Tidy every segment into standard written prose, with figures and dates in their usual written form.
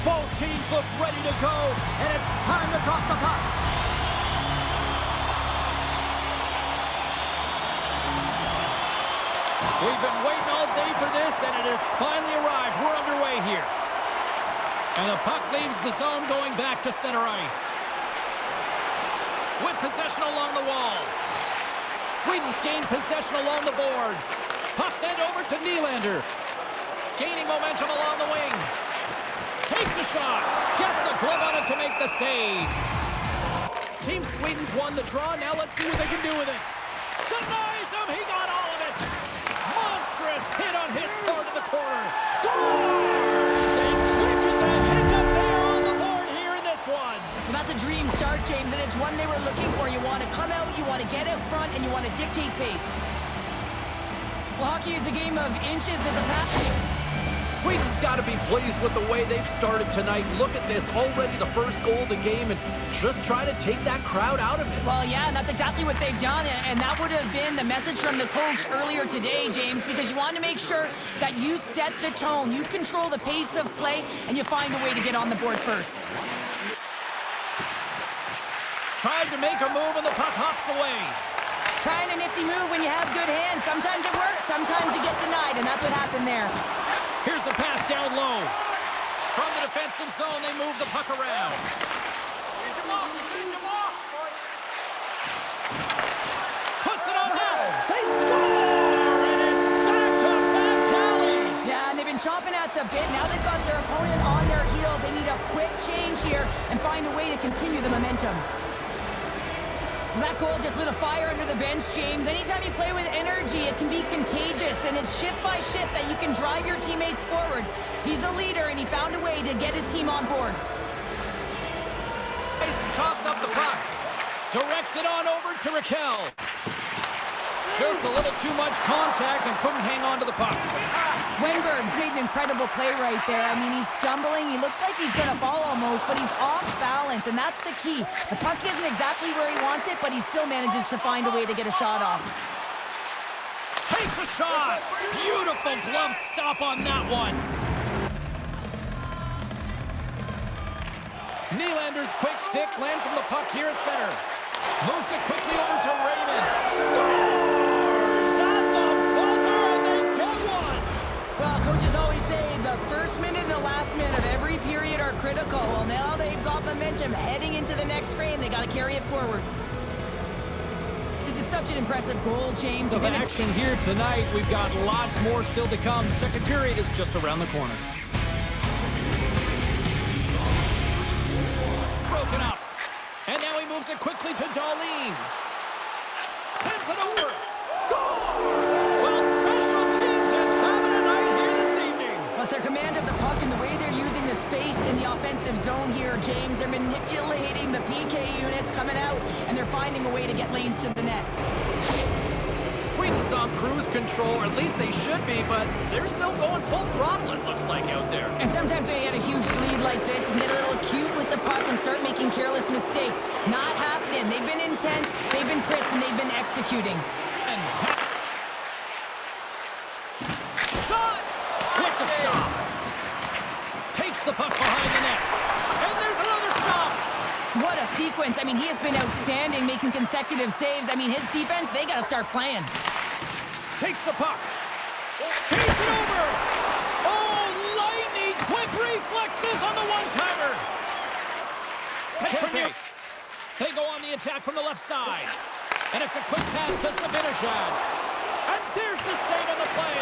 Both teams look ready to go, and it's time to drop the puck. We've been waiting all day for this, and it has finally arrived. We're underway here. And the puck leaves the zone going back to center ice. With possession along the wall. Sweden's gained possession along the boards. Puck sent over to Nylander. Gaining momentum along the wing. Takes a shot. Gets a glove on it to make the save. Team Sweden's won the draw. Now let's see what they can do with it. Denies him. He got all of it. Monstrous hit on his part of the corner. Scores! And quick as a hiccup there on the board here in this one. Well, that's a dream start, James, and it's one they were looking for. You want to come out, you want to get out front, and you want to dictate pace. Well, hockey is a game of inches at the pass. Sweden's got to be pleased with the way they've started tonight. Look at this, already the first goal of the game, and just try to take that crowd out of it. Well, yeah, and that's exactly what they've done, and that would have been the message from the coach earlier today, James, because you want to make sure that you set the tone, you control the pace of play, and you find a way to get on the board first. Tried to make a move, and the puck hops away. Trying a nifty move when you have good hands. Sometimes it works, sometimes you get denied, and that's what happened there. Here's the pass down low. From the defensive zone, they move the puck around. Puts it on net. They score! And it's back-to-back tallies. Yeah, and they've been chomping at the bit. Now they've got their opponent on their heels. They need a quick change here and find a way to continue the momentum. That goal just lit a fire under the bench, James. Anytime you play with energy, it can be contagious, and it's shift by shift that you can drive your teammates forward. He's a leader, and he found a way to get his team on board. Coughs up the puck. Directs it on over to Raquel. Just a little too much contact and couldn't hang on to the puck. Wenberg's made an incredible play right there. I mean, he's stumbling. He looks like he's going to fall almost, but he's off balance, and that's the key. The puck isn't exactly where he wants it, but he still manages to find a way to get a shot off. Takes a shot. Beautiful glove stop on that one. Nylander's quick stick lands on the puck here at center. Moves it quickly over to Raymond. Scores at the buzzer, and they get one. Well, coaches always say the first minute and the last minute of every period are critical. Well, now they've got momentum heading into the next frame. They got to carry it forward. This is such an impressive goal, James. Of action here tonight. We've got lots more still to come. Second period is just around the corner. Broken up. And now he moves it quickly to Darlene. Sends it over. Scores! Well, special teams is having a night here this evening. With their command of the puck and the way they're using the space in the offensive zone here, James, they're manipulating the PK units coming out, and they're finding a way to get lanes to the net. Sweden's on cruise control, or at least they should be, but they're still going full throttle, it looks like, out there. And sometimes when you get a huge lead like this, you can get a little cute with the puck and start making careless mistakes. Not happening. They've been intense, they've been crisp, and they've been executing. Shot! Quick to stop. Takes the puck behind the net. And there's another stop. What a sequence. I mean, he has been outstanding, making consecutive saves. I mean, his defense, they got to start playing. Takes the puck. He's it over. Oh, lightning quick reflexes on the one-timer. Continue. They go on the attack from the left side. And it's a quick pass to Sabinajad. And there's the save on the play.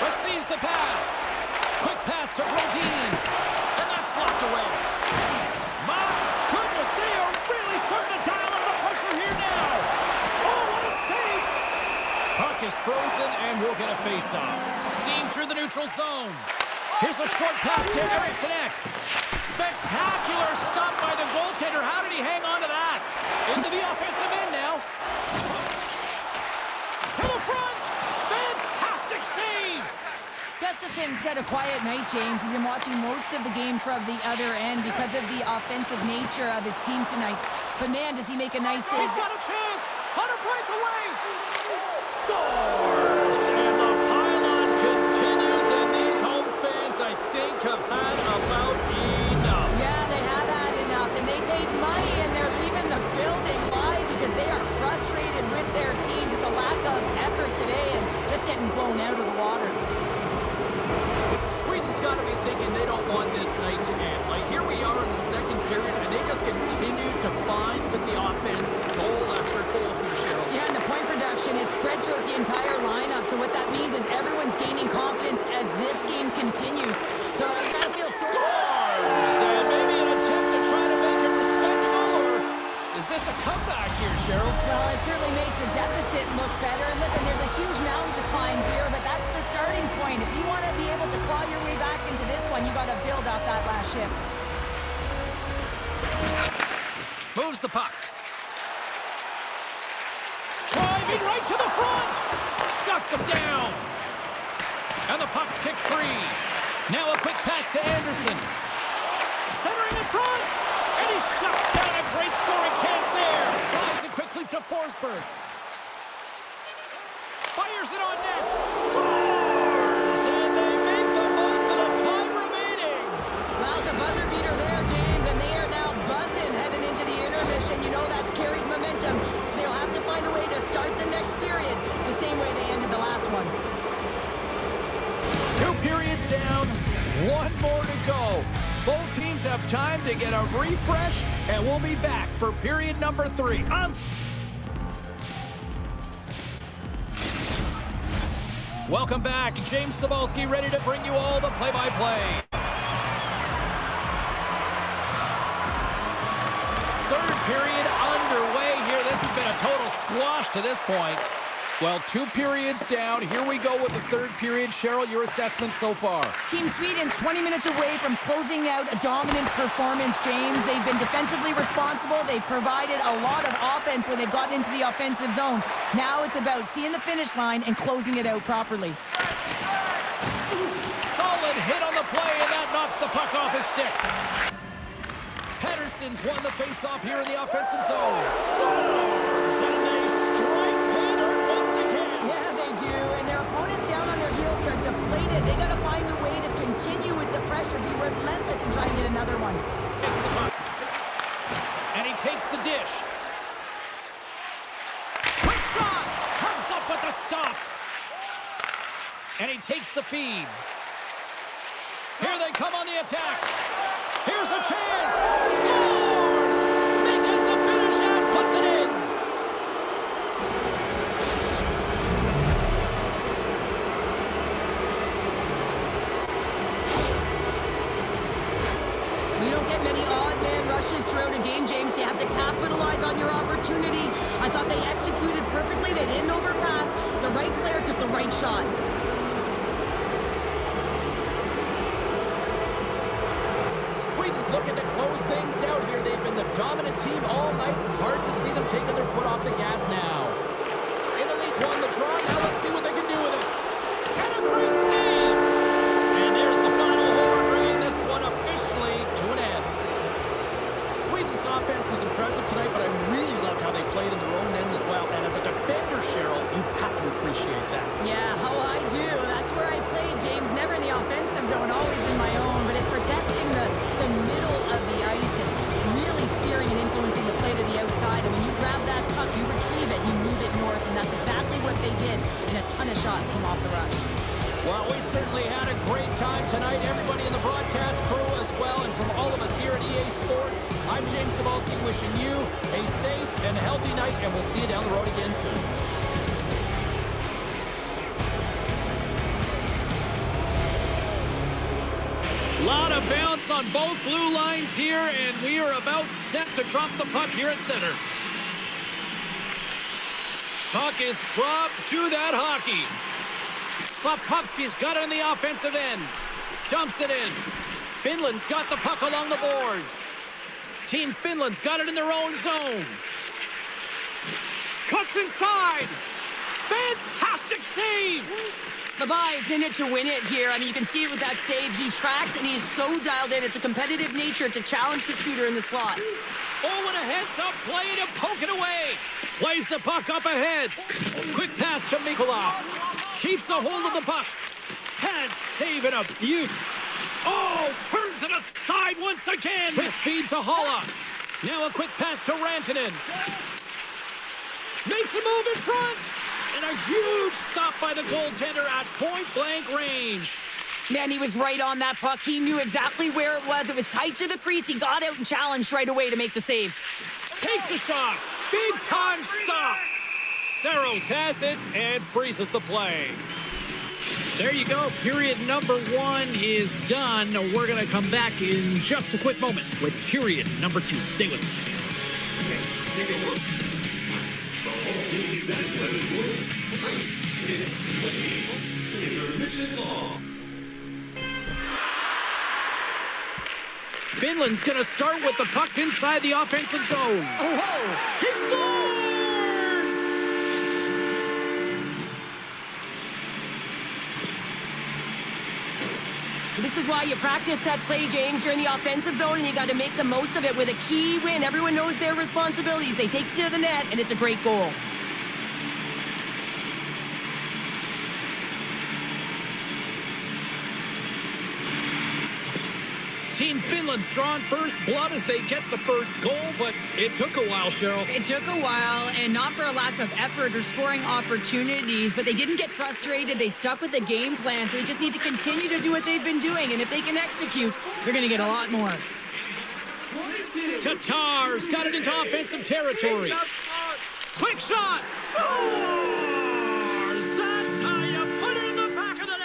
Receives the pass. Quick pass to Brodin. And that's blocked away. My goodness, they are really starting to dial up the pressure here now. Oh, what a save. Puck is frozen, and we'll get a face-off. Steam through the neutral zone. Here's a short pass to Eriksson Ek. Spectacular stop by the goaltender. How did he hang on to that? Into the offensive end now. To the front. Fantastic save. Gustafson's had a quiet night, James. He's been watching most of the game from the other end because of the offensive nature of his team tonight. But man, does he make a nice save. He's got a chance on a breakaway. Scores! And the pylon continues in these once again. Like, here we are in the second period, and they just continue to find the offense goal after goal here, Cheryl. Yeah, and the point production is spread throughout the entire lineup. So what that means is everyone's gaining confidence as this game continues. So I gotta feel Scores! And maybe an attempt to try to make it respectable, or is this a comeback here, Cheryl? Well, it certainly makes the deficit look better. And listen, there's a huge mountain to climb here, but that's the starting point. If you want to be able to claw your way back into this one, you got to build off that last shift. Moves the puck. Driving right to the front. Shuts him down. And the puck's kicked free. Now a quick pass to Anderson. Centering in front. And he shuts down a great scoring chance there. Slides it quickly to Forsberg. Fires it on net. Scores! And they make the most of the time remaining. Well, it's a buzzer beater there, James, and they are now buzzing heading into the intermission. You know that's carried momentum. They'll have to find a way to start the next period the same way they ended the last one. 2 periods down, 1 more to go. Both teams have time to get a refresh, and we'll be back for period number 3. Welcome back. James Cebulski ready to bring you all the play-by-play. Third period underway here. This has been a total squash to this point. Well, 2 periods down. Here we go with the third period. Cheryl, your assessment so far? Team Sweden's 20 minutes away from closing out a dominant performance, James. They've been defensively responsible. They've provided a lot of offense when they've gotten into the offensive zone. Now it's about seeing the finish line and closing it out properly. Solid hit on the play, and that knocks the puck off his stick. Pettersson's won the face-off here in the offensive zone. Scores! And they strike pay dirt once again. Yeah, they do. And their opponents down on their heels are deflated. They got to find a way to continue with the pressure, be relentless, and try and get another one. Takes the puck. And he takes the dish. Quick shot! Comes up with the stop. And he takes the feed. Here they come on the attack. Here's a chance. Scores! Because the finish out puts it in. You don't get many odd man rushes throughout a game, James. You have to capitalize on your opportunity. I thought they executed perfectly. They didn't overpass. The right player took the right shot. Sweden's looking to close things out here. They've been the dominant team all night. Hard to see them taking their foot off the gas now. Italy's won the draw. Now let's see what they can do with it. And a great save! And there's the final horn, bringing this one officially to an end. Sweden's offense was impressive tonight, but I really loved how they played in their own end as well. And as a defender, Cheryl, you have to appreciate that. Yeah, oh, I do. That's where I played, James. Never in the offensive zone, always in my own. But it's protecting the middle of the ice and really steering and influencing the play to the outside. And when you grab that puck, you retrieve it, you move it north. And that's exactly what they did. And a ton of shots come off the rush. Well, we certainly had a great time tonight. Everybody in the broadcast crew as well. And from all of us here at EA Sports, I'm James Cebulski wishing you a safe and healthy night. And we'll see you down the road again soon. Lot of bounce on both blue lines here, and we are about set to drop the puck here at center. Puck is dropped to that hockey. Slafkovsky's got it on the offensive end. Dumps it in. Finland's got the puck along the boards. Team Finland's got it in their own zone. Cuts inside. Fantastic save. Levi's in it to win it here. I mean, you can see it with that save. He tracks, and he's so dialed in. It's a competitive nature to challenge the shooter in the slot. Oh, what a heads-up play to poke it away. Plays the puck up ahead. Quick pass to Mikolov. Keeps a hold of the puck. Had save and a beaut. Oh, turns it aside once again. Quick feed to Halla. Now a quick pass to Rantanen. Makes a move in front. And a huge stop by the goaltender at point-blank range. Man, he was right on that puck. He knew exactly where it was. It was tight to the crease. He got out and challenged right away to make the save. Takes a shot. Big time stop. Saros has it and freezes the play. There you go. Period number 1 is done. We're going to come back in just a quick moment with period number 2. Stay with us. Finland's going to start with the puck inside the offensive zone. Oh, He scores! this is why you practice that play, James. You're in the offensive zone, and you got to make the most of it with a key win. Everyone knows their responsibilities. They take it to the net, and it's a great goal. Team Finland's drawn first blood as they get the first goal, but it took a while, Cheryl. It took a while, and not for a lack of effort or scoring opportunities, but they didn't get frustrated. They stuck with the game plan, so they just need to continue to do what they've been doing, and if they can execute, they're going to get a lot more. Tatar's got it into offensive territory. Quick shot! Scores! That's how you put it in the back of the net!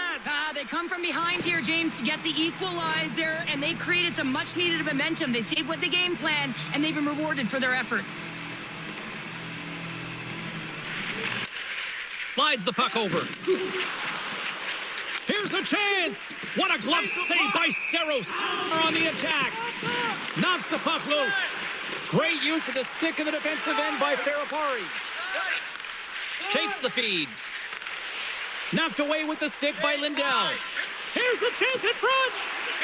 They come from behind here, James, to get the equalizer, and they created some much-needed momentum. They stayed with the game plan, and they've been rewarded for their efforts. Slides the puck over. Here's a chance! What a glove save by Saros on the attack. Knocks the puck loose. Great use of the stick in the defensive end by Ferrapari. Takes the feed. Knocked away with the stick by Lindell. Here's a chance in front!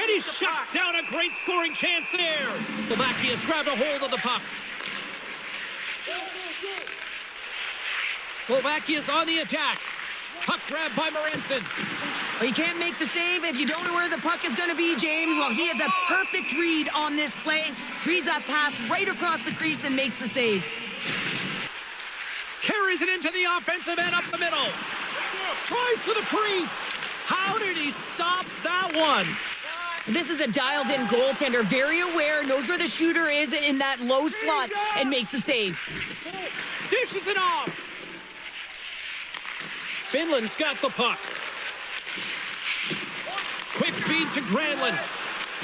And he shuts down a great scoring chance there. Slovakia's grabbed a hold of the puck. Slovakia's on the attack. Puck grab by Morensen. Well, you can't make the save if you don't know where the puck is going to be, James. Well, he has a perfect read on this play. Reads that pass right across the crease and makes the save. Carries it into the offensive end up the middle. Tries to the crease. How did he stop that one? This is a dialed-in goaltender, very aware, knows where the shooter is in that low slot, and makes the save. Dishes it off. Finland's got the puck. Quick feed to Granlund.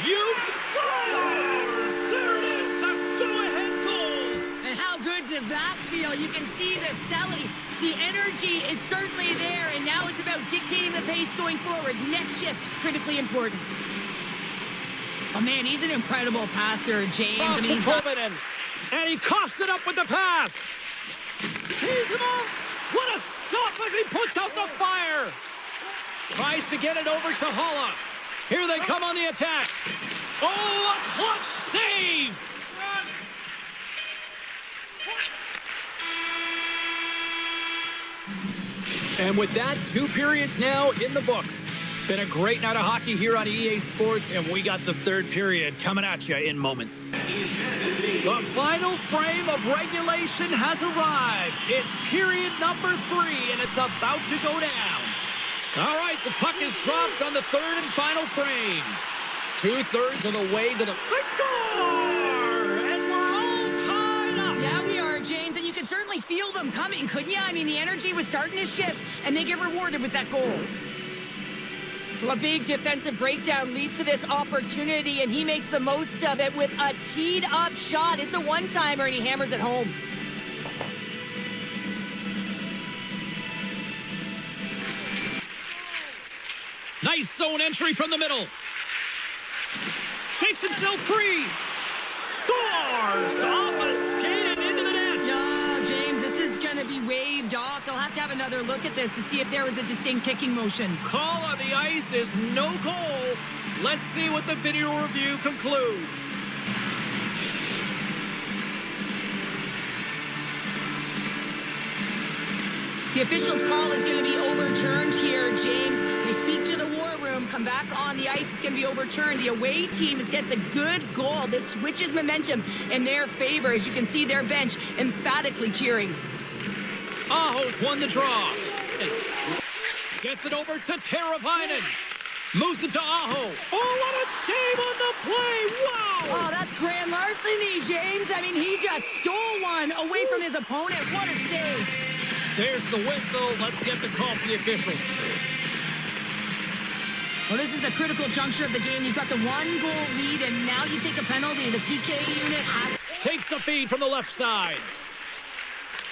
You scores! There it is, the go-ahead goal. And how good does that feel? You can see the selling. The energy is certainly there, and now it's about dictating the pace going forward. Next shift, critically important. Oh, man, he's an incredible passer, James. Cross I mean, to he's got... and he coughs it up with the pass. Tees him up. What a stop as he puts out the fire. Tries to get it over to Holla. Here they come on the attack. Oh, a clutch save. And with that, 2 periods now in the books. Been a great night of hockey here on EA Sports, and we got the 3rd period coming at you in moments. The final frame of regulation has arrived. It's period number 3, and it's about to go down. All right, the puck is dropped on the 3rd and final frame. 2/3 of the way to the big score! And we're all tied up. Yeah, we are, James, and you can certainly feel them coming, couldn't you? I mean, the energy was starting to shift, and they get rewarded with that goal. Well, a big defensive breakdown leads to this opportunity, and he makes the most of it with a teed-up shot. It's a one-timer, and he hammers it home. Nice zone entry from the middle. Shakes himself free. Scores! Off a skate and into the net. No, James, this is going to be waved off. They'll have to have another look at this to see if there was a distinct kicking motion. Call on the ice is no goal. Let's see what the video review concludes. The official's call is going to be overturned here, James. They speak to the war room, come back on the ice, it's going to be overturned. The away team gets a good goal. This switches momentum in their favor. As you can see, their bench emphatically cheering. Aho's won the draw. Gets it over to Teravainen. Moves it to Aho. Oh, what a save on the play. Wow. Oh, that's grand larceny, James. I mean, he just stole one away from his opponent. What a save. There's the whistle. Let's get the call from the officials. Well, this is a critical juncture of the game. You've got the 1-goal lead, and now you take a penalty. The PK unit has... Takes the feed from the left side.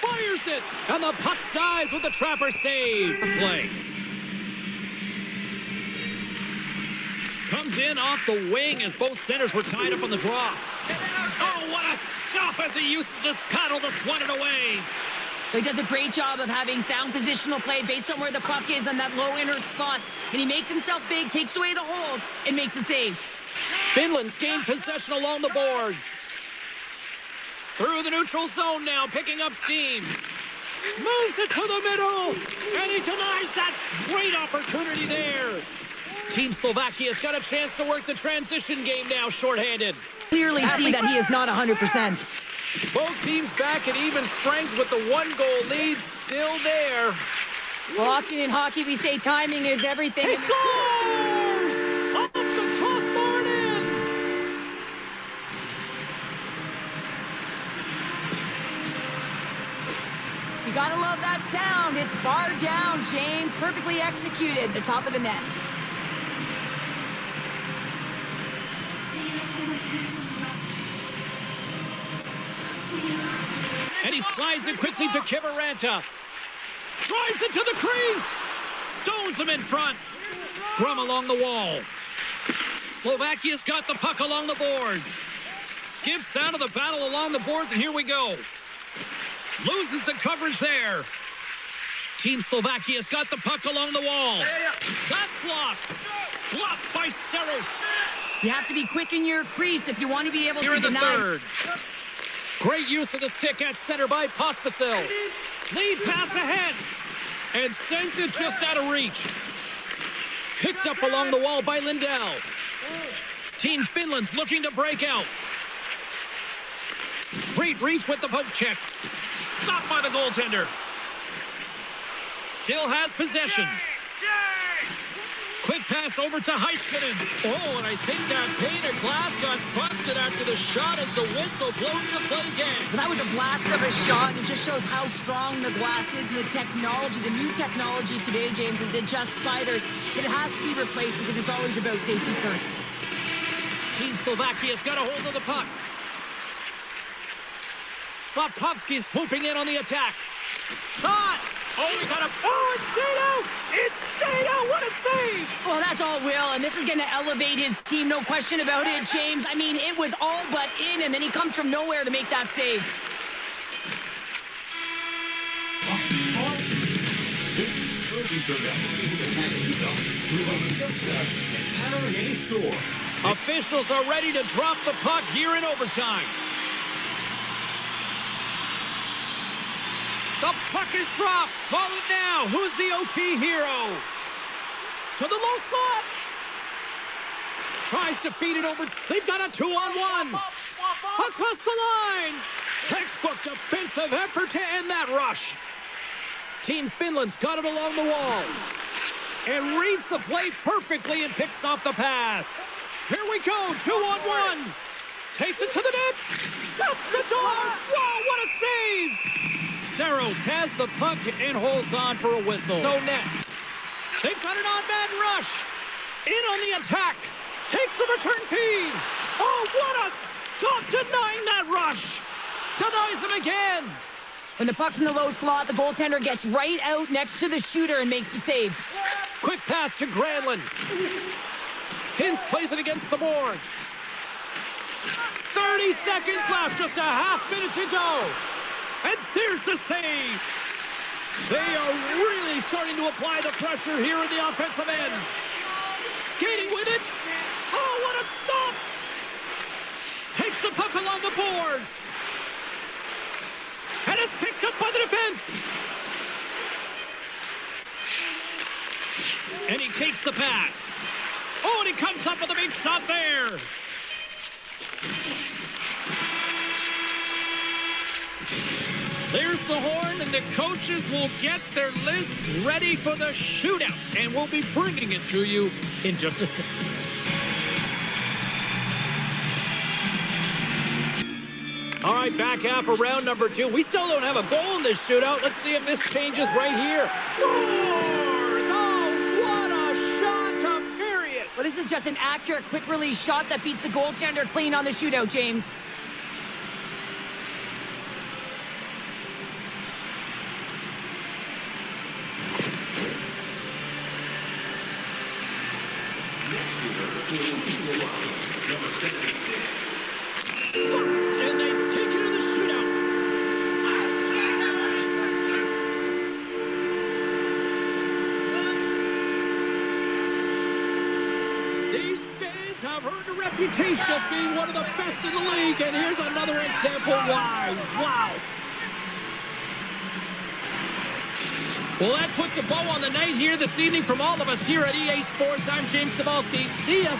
Fires it, and the puck dies with the Trapper save. Play. Comes in off the wing as both centers were tied up on the draw. Oh, what a stop as he uses his paddle to swat it away. He does a great job of having sound positional play based on where the puck is on that low inner slot. And he makes himself big, takes away the holes, and makes a save. Finland's gained possession along the boards. Through the neutral zone now, picking up steam. Moves it to the middle, and he denies that great opportunity there. Team Slovakia's got a chance to work the transition game now, shorthanded. Clearly see that he is not 100%. Both teams back at even strength with the 1-goal lead still there. Well, often in hockey we say timing is everything. He scores! Off the crossbar in! You gotta love that sound. It's bar down, James. Perfectly executed. The top of the net. And he slides it quickly to Kivaranta. Drives it to the crease. Stones him in front. Scrum along the wall. Slovakia's got the puck along the boards. Skips out of the battle along the boards, and here we go. Loses the coverage there. Team Slovakia's got the puck along the wall. That's blocked. Blocked by Saros. You have to be quick in your crease if you want to be able Here to in the deny. third. Great use of the stick at center by Pospisil. Lead pass ahead. And sends it just out of reach. Picked up along the wall by Lindell. Team Finland's looking to break out. Great reach with the poke check. Stopped by the goaltender. Still has possession. Quick pass over to Heiskanen. Oh, and I think that pane of glass got busted after the shot as the whistle blows the play again. But that was a blast of a shot. It just shows how strong the glass is and the technology, the new technology today, James, isn't just spiders. But it has to be replaced because it's always about safety first. Team Slovakia's got a hold of the puck. Slavkovsky swooping in on the attack. Shot! Oh, we got a... Oh, it stayed out! It stayed out! What a save! Well, that's all Will, and this is going to elevate his team, no question about it, James. I mean, it was all but in, and then he comes from nowhere to make that save. Officials are ready to drop the puck here in overtime. The puck is dropped. Call it now. Who's the OT hero? To the low slot. Tries to feed it over. They've got a 2-on-1. Across the line. Textbook defensive effort to end that rush. Team Finland's got it along the wall. And reads the play perfectly and picks off the pass. Here we go. 2-on-1. Takes it to the net. Shuts the door. Wow, what a save. Saros has the puck and holds on for a whistle. So net. They've got an odd-man rush. In on the attack. Takes the return feed. Oh, what a stop denying that rush. Denies him again. When the puck's in the low slot, the goaltender gets right out next to the shooter and makes the save. Quick pass to Granlund. Hintz plays it against the boards. 30 seconds left, just a half minute to go. And there's the save. They are really starting to apply the pressure here in the offensive end. Skating with it. Oh, what a stop. Takes the puck along the boards. And it's picked up by the defense. And he takes the pass. Oh, and he comes up with a big stop there. There's the horn, and the coaches will get their lists ready for the shootout, and we'll be bringing it to you in just a second. All right, back half of round number 2. We still don't have a goal in this shootout. Let's see if this changes right here. Scores! Oh, what a shot to bury it! Well, this is just an accurate, quick-release shot that beats the goaltender clean on the shootout, James. Stopped, and they take it to the shootout. These fans have earned a reputation as being one of the best in the league, and here's another example why. Wow. Well, that puts a bow on the night here this evening from all of us here at EA Sports. I'm James Cybulski. See ya.